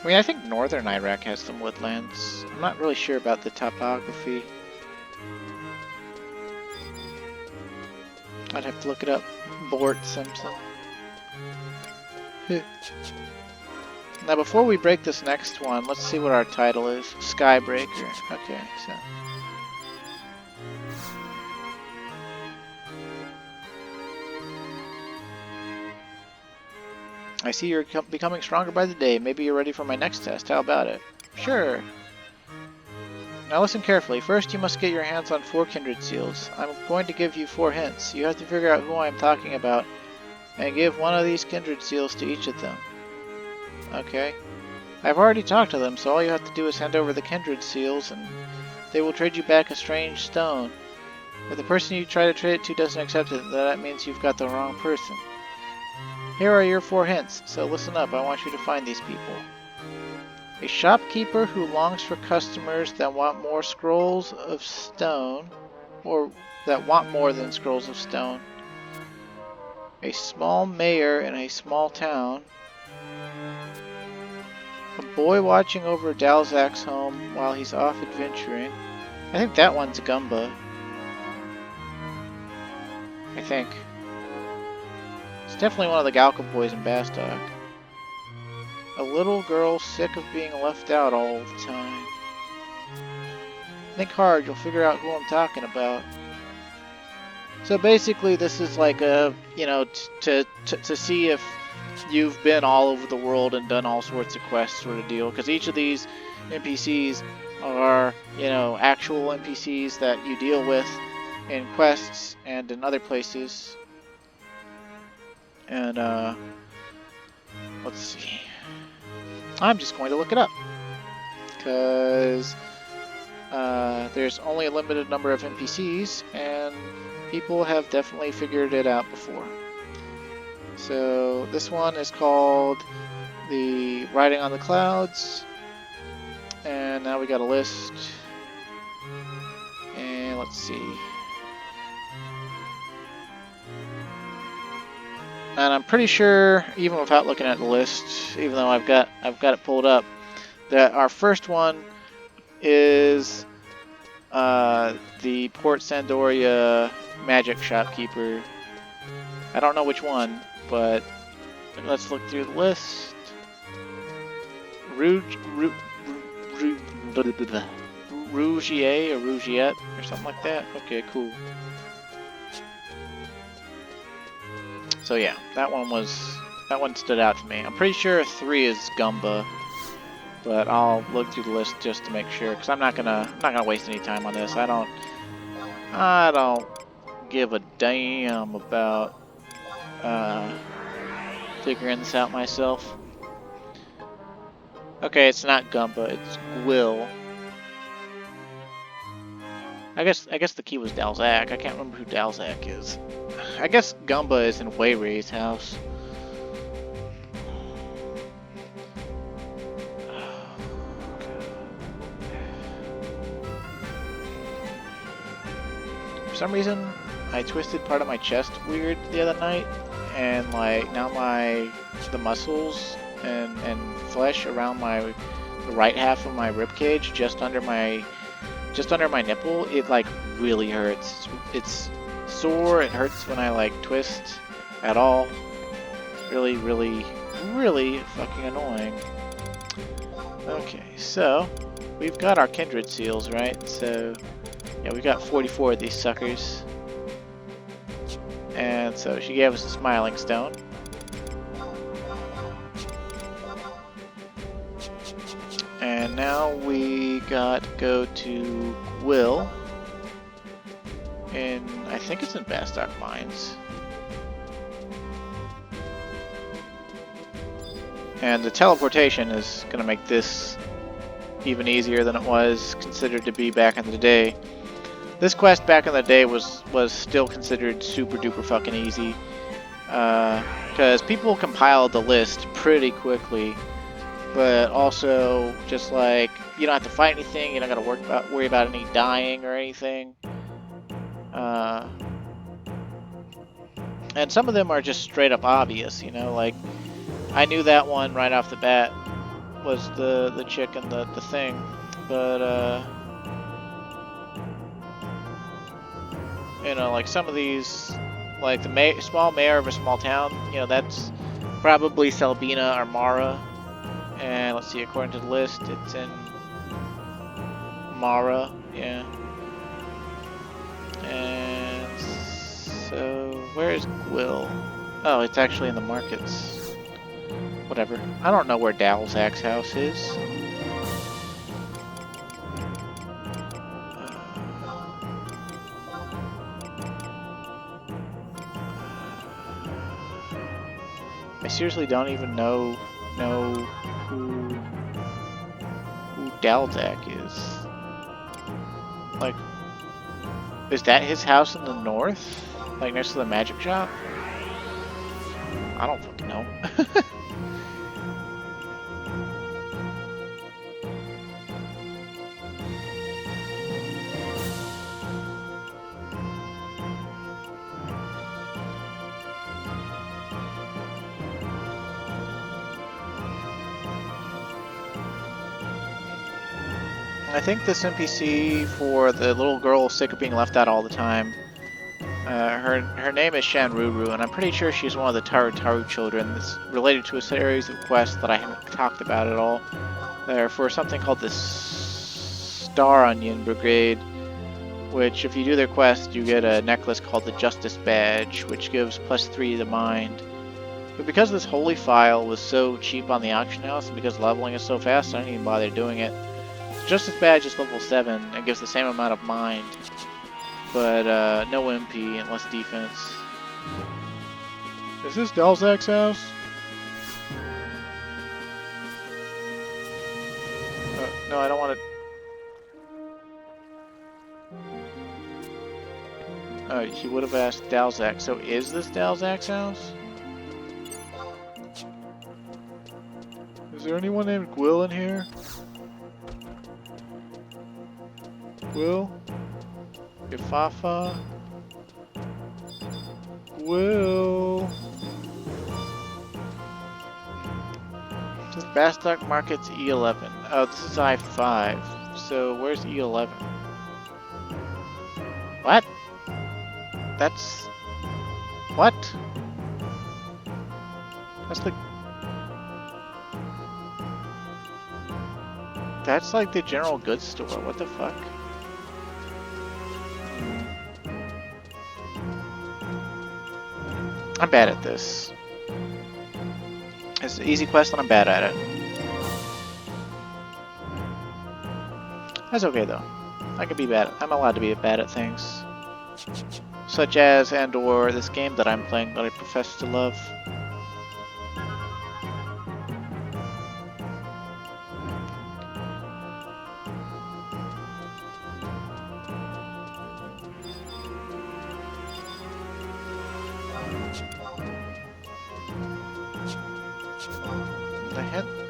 I mean, I think northern Iraq has some woodlands. I'm not really sure about the topography. I'd have to look it up. Bort Simpson. Now, before we break this next one, let's see what our title is. Skybreaker. Okay, so. I see you're becoming stronger by the day. Maybe you're ready for my next test. How about it? Sure. Now listen carefully. First, you must get your hands on 4 Kindred Seals. I'm going to give you 4 hints. You have to figure out who I'm talking about, and give one of these Kindred Seals to each of them. Okay. I've already talked to them, so all you have to do is hand over the Kindred Seals, and they will trade you back a strange stone. If the person you try to trade it to doesn't accept it, then that means you've got the wrong person. Here are your 4 hints, so listen up. I want you to find these people. A shopkeeper who longs for customers that want more scrolls of stone, or that want more than scrolls of stone. A small mayor in a small town. A boy watching over Dalzak's home while he's off adventuring. I think that one's Gumba. I think. It's definitely one of the Galka boys in Bastok. A little girl sick of being left out all the time. Think hard, you'll figure out who I'm talking about. So basically, this is like a, you know, to see if you've been all over the world and done all sorts of quests sort of deal. Because each of these NPCs are, you know, actual NPCs that you deal with in quests and in other places. And, let's see. I'm just going to look it up. Because there's only a limited number of NPCs, and people have definitely figured it out before. So this one is called the Riding on the Clouds, and now we got a list. And let's see. And I'm pretty sure, even without looking at the list, even though I've got it pulled up, that our first one is the Port Sandoria Magic Shopkeeper. I don't know which one, but let's look through the list. Rougier or Rougiette or something like that. Okay, cool. So yeah, that one stood out to me. I'm pretty sure 3 is Gumba, but I'll look through the list just to make sure, because I'm not gonna waste any time on this. I don't give a damn about figuring this out myself. Okay, it's not Gumba, it's Will. I guess the key was Dalzak. I can't remember who Dalzak is. I guess Gumba is in Wayray's house. For some reason, I twisted part of my chest weird the other night, and like now the muscles and flesh around the right half of my rib cage, just under my nipple, it like really hurts. It's sore. It hurts when I like twist at all. Really, really, really fucking annoying. Okay, so we've got our Kindred Seals, right? So yeah, we got 44 of these suckers. And so she gave us a Smiling Stone. And now we got to go to Will. And I think it's in Bastock Mines. And the teleportation is going to make this even easier than it was considered to be back in the day. This quest back in the day was still considered super duper fucking easy. Because people compiled the list pretty quickly. But also, just like, you don't have to fight anything, you don't gotta worry about any dying or anything. And some of them are just straight up obvious, you know, like, I knew that one right off the bat was the chick and the thing, but, you know, like some of these, like the small mayor of a small town, you know, that's probably Selbina or Mara. And let's see, according to the list, it's in Mara, yeah. And so, where is Will? Oh, it's actually in the markets. Whatever. I don't know where Dalzak's house is. I seriously don't even know who Dalzak is. Like, is that his house in the north? Like next to the magic shop? I don't fucking know. I think this NPC for the little girl sick of being left out all the time Her name is Shanruru, and I'm pretty sure she's one of the Taru children. That's related to a series of quests that I haven't talked about at all. They're for something called the Star Onion Brigade, which if you do their quest, you get a necklace called the Justice Badge, which gives +3 to mind. But because this holy file was so cheap on the auction house, and because leveling is so fast, I didn't even bother doing it. The Justice Badge is level 7 and gives the same amount of mind, but no MP and less defense. Is this Dalzak's house? No, I don't want to... he would have asked Dalzak. So is this Dalzak's house? Is there anyone named Gwyll in here? Gwyll? Yafafa? Gwyll? This Bastok Market's E11. Oh, this is I5. So where's E11? What? That's... What? That's the... That's like the general goods store. What the fuck? I'm bad at this. It's an easy quest and I'm bad at it. That's okay though. I can be bad. I'm allowed to be bad at things. Such as and/or this game that I'm playing that I profess to love.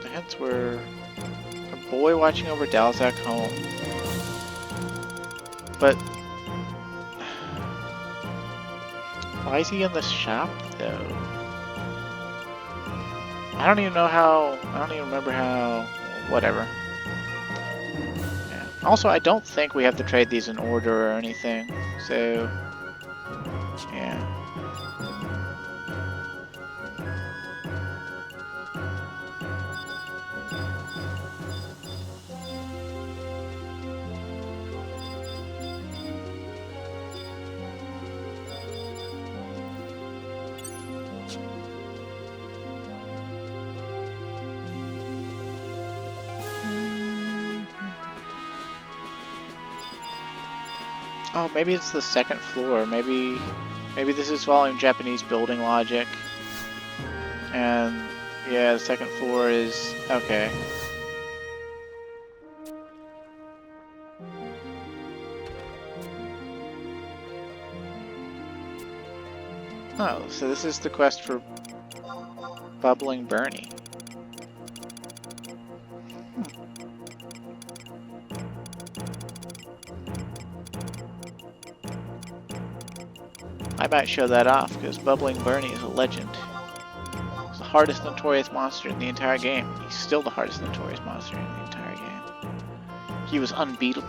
The hints were a boy watching over Dalzak home. But why is he in the shop though? I don't even know how. I don't even remember how. Whatever. Yeah. Also, I don't think we have to trade these in order or anything. So, yeah. Oh, maybe it's the second floor. Maybe this is following Japanese building logic. And yeah, the second floor is okay. Oh, so this is the quest for Bubbling Bernie. I might show that off, because Bubbling Bernie is a legend. He's the hardest notorious monster in the entire game. He's still the hardest notorious monster in the entire game. He was unbeatable.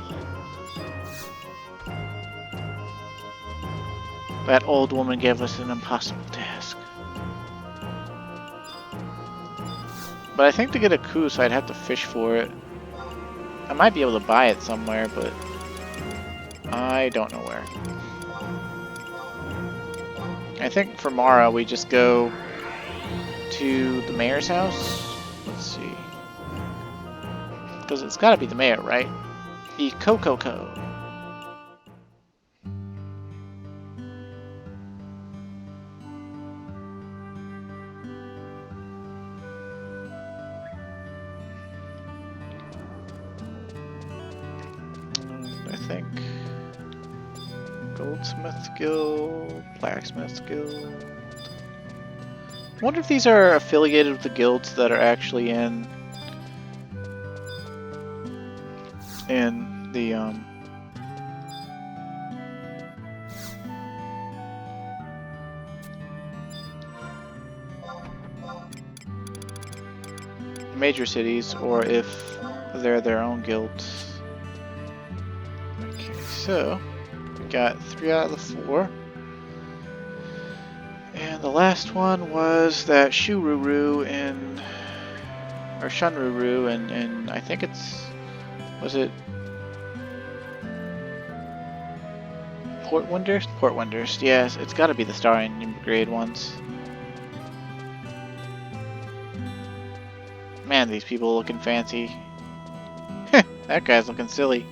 That old woman gave us an impossible task. But I think to get a Koos, I'd have to fish for it. I might be able to buy it somewhere, but I don't know where. I think for Mara, we just go to the mayor's house. Let's see. Because it's gotta be the mayor, right? The Coco. I think Goldsmith Guild, Blacksmith Guild. I wonder if these are affiliated with the guilds that are actually in the major cities, or if they're their own guilds. Okay, so we got 3 out of the 4. And the last one was that Shururu in, or Shunruru, and I think it's, was it Port Wonders? Port Wonders, yes, it's got to be the Star Onion Brigade ones. Man, these people looking fancy. That guy's looking silly.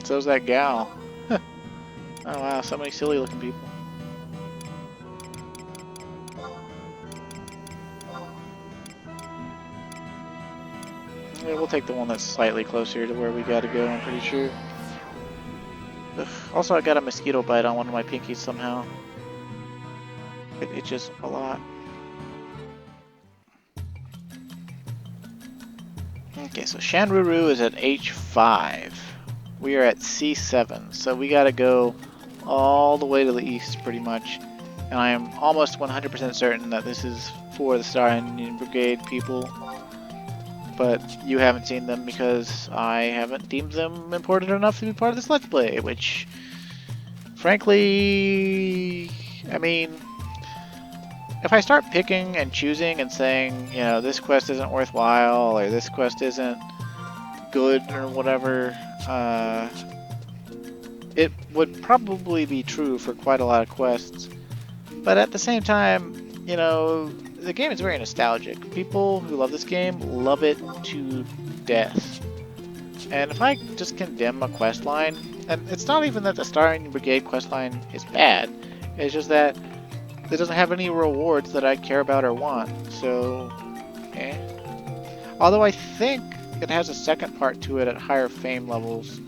So's that gal. Oh wow, so many silly looking people. Yeah, we'll take the one that's slightly closer to where we gotta go, I'm pretty sure. Ugh. Also, I got a mosquito bite on one of my pinkies somehow. It itches a lot. Okay, so Shanruru is at H5. We are at C7, so we gotta go all the way to the east, pretty much. And I am almost 100% certain that this is for the Star Onion Brigade people. But you haven't seen them because I haven't deemed them important enough to be part of this Let's Play, which, frankly, I mean, if I start picking and choosing and saying, you know, this quest isn't worthwhile, or this quest isn't good, or whatever, it would probably be true for quite a lot of quests. But at the same time, you know, the game is very nostalgic. People who love this game love it to death. And if I just condemn a quest line, and it's not even that the Star Onion Brigade quest line is bad, it's just that it doesn't have any rewards that I care about or want, so eh. Although I think it has a second part to it at higher fame levels,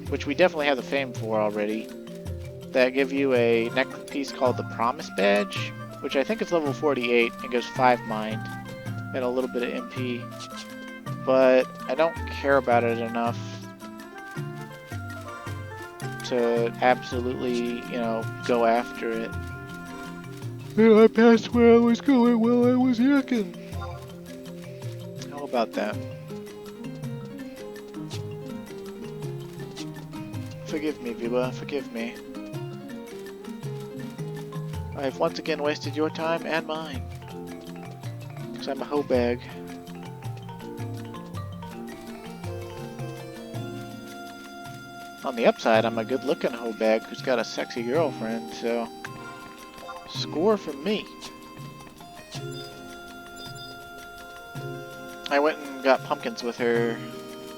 which we definitely have the fame for already, that give you a neck piece called the Promise Badge, which I think is level 48 and gives 5 mind and a little bit of MP. But I don't care about it enough to absolutely, you know, go after it. And I passed where I was going while I was yakking. How about that? Forgive me, Viva, forgive me. I've once again wasted your time and mine. Because I'm a hoe bag. On the upside, I'm a good looking hoe bag who's got a sexy girlfriend, so score for me. I went and got pumpkins with her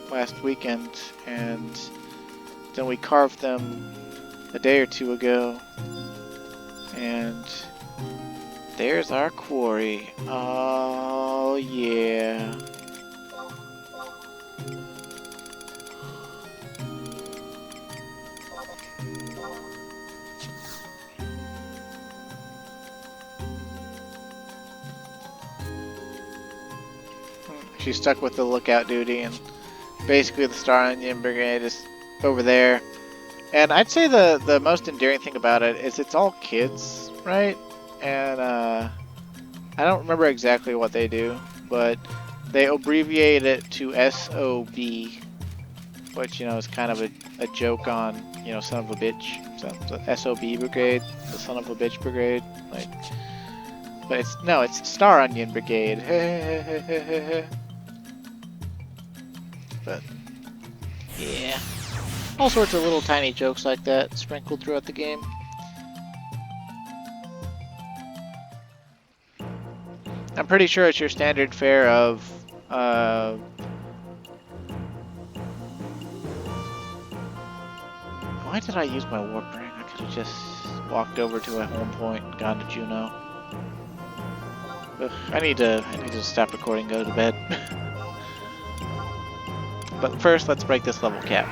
last weekend, and then we carved them a day or two ago. And there's our quarry. Oh yeah. She's stuck with the lookout duty, and basically the Star Onion Brigade is over there. And I'd say the most endearing thing about it is it's all kids, right? And I don't remember exactly what they do, but they abbreviate it to SOB, which, you know, is kind of a joke on, you know, son of a bitch. So the SOB Brigade, the son of a bitch brigade, like. But it's Star Onion Brigade. But yeah. All sorts of little tiny jokes like that sprinkled throughout the game. I'm pretty sure it's your standard fare of why did I use my warp ring? I could have just walked over to a home point and gone to Juno. Ugh, I need to stop recording and go to bed. But first, let's break this level cap.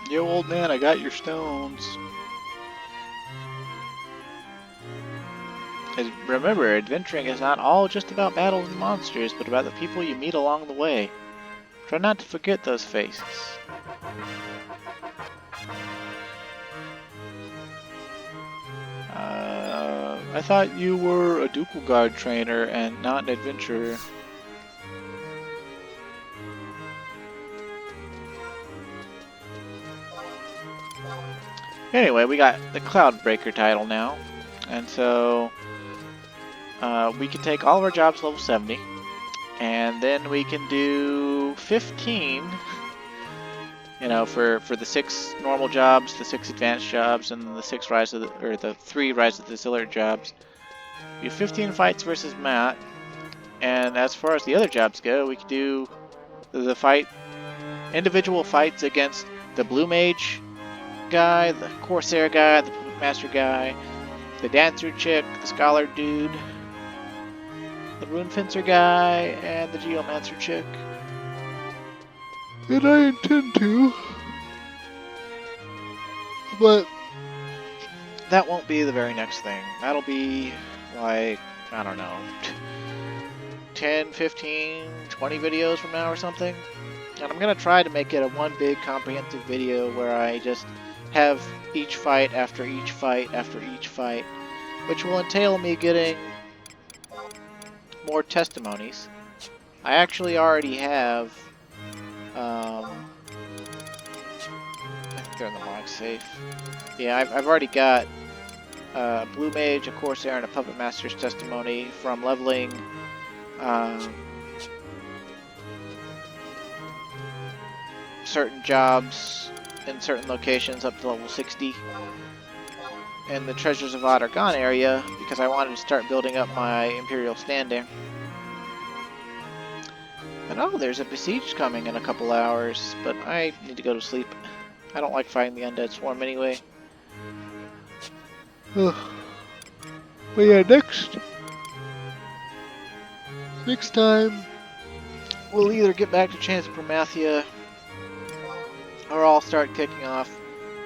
Yo, old man, I got your stones. Remember, adventuring is not all just about battles and monsters, but about the people you meet along the way. Try not to forget those faces. I thought you were a ducal guard trainer and not an adventurer. Anyway, we got the Cloudbreaker title now, and so we can take all of our jobs level 70, and then we can do 15, you know, for the 6 normal jobs, the 6 advanced jobs, and the 6 Rise of the, or the 3 Rise of the Zillard jobs. Do 15 fights versus Matt, and as far as the other jobs go, we can do the individual fights against the Blue Mage guy, the Corsair guy, the Puppet Master guy, the Dancer chick, the Scholar dude, the Rune Fencer guy, and the Geomancer chick. And I intend to, but that won't be the very next thing. That'll be like, I don't know, 10, 15, 20 videos from now or something. And I'm going to try to make it a one big comprehensive video where I just have each fight after each fight after each fight, which will entail me getting more testimonies. I actually already have, I think they're in the log safe. Yeah, I've already got a Blue Mage, a Corsair, and a Puppet Master's testimony from leveling certain jobs in certain locations up to level 60 in the Treasures of Adargon area, because I wanted to start building up my Imperial standing. And oh, there's a besieged coming in a couple hours, but I need to go to sleep. I don't like fighting the Undead Swarm anyway. But yeah, next time we'll either get back to Chance of Promathia, or I'll start kicking off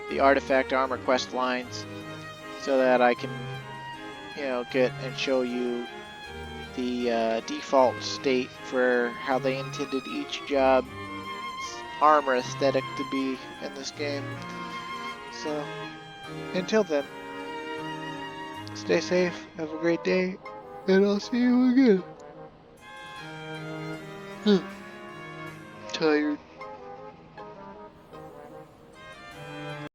the Artifact Armor quest lines so that I can, you know, get and show you the default state for how they intended each job's armor aesthetic to be in this game. So, until then, stay safe, have a great day, and I'll see you again. Tired.